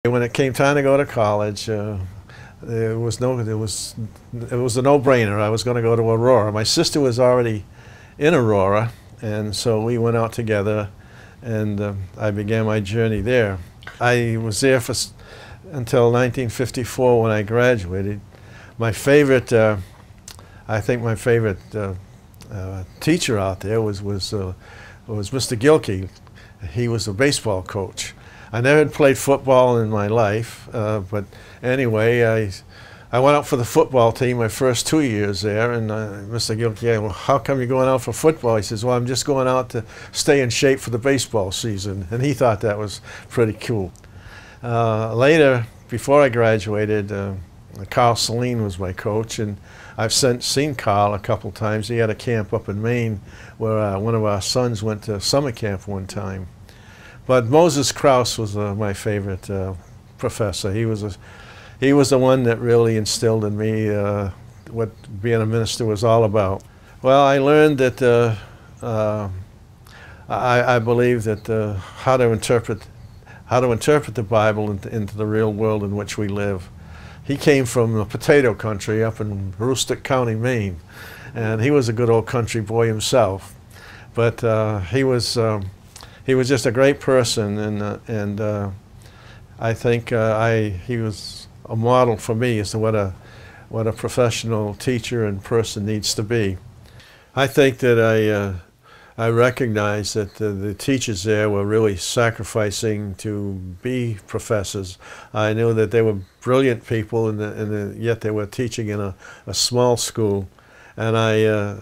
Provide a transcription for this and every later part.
When it came time to go to college, it was a no-brainer. I was going to go to Aurora. My sister was already in Aurora, and so we went out together, and I began my journey there. I was there until 1954 when I graduated. My favorite, I think my favorite teacher out there was Mr. Gilkey. He was a baseball coach. I never had played football in my life, but anyway, I went out for the football team my first 2 years there, and Mr. Gilkey, well, how come you're going out for football? He says, well, I'm just going out to stay in shape for the baseball season, and he thought that was pretty cool. Later, before I graduated, Carl Saline was my coach, and I've seen Carl a couple times. He had a camp up in Maine where one of our sons went to summer camp one time. But Moses Krause was my favorite professor. He was the one that really instilled in me what being a minister was all about. Well, I learned that I believe that how to interpret the Bible into the real world in which we live. He came from the potato country up in Aroostook County, Maine, and he was a good old country boy himself. But he was just a great person, and I think he was a model for me as to what a professional teacher and person needs to be. I think that I recognize that the teachers there were really sacrificing to be professors. I knew that they were brilliant people, and yet they were teaching in a small school, and I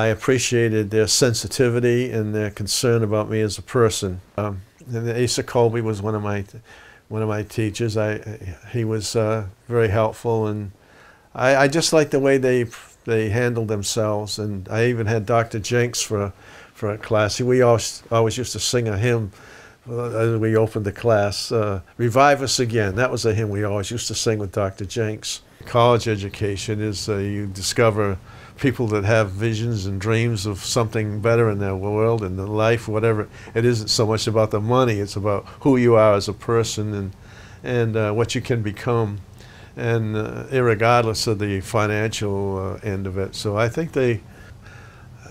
appreciated their sensitivity and their concern about me as a person. And Asa Colby was one of my teachers. He was very helpful, and I just liked the way they handled themselves. And I even had Dr. Jenks for a class. We always used to sing a hymn as we opened the class. "Revive Us Again." That was a hymn we always used to sing with Dr. Jenks. College education is you discover people that have visions and dreams of something better in their world and their life, whatever. It isn't so much about the money, it's about who you are as a person and what you can become, and irregardless of the financial end of it. So I think they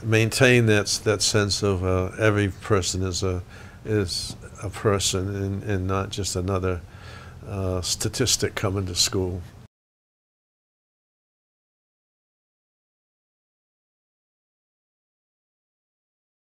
maintain that sense of every person is a person and not just another statistic coming to school.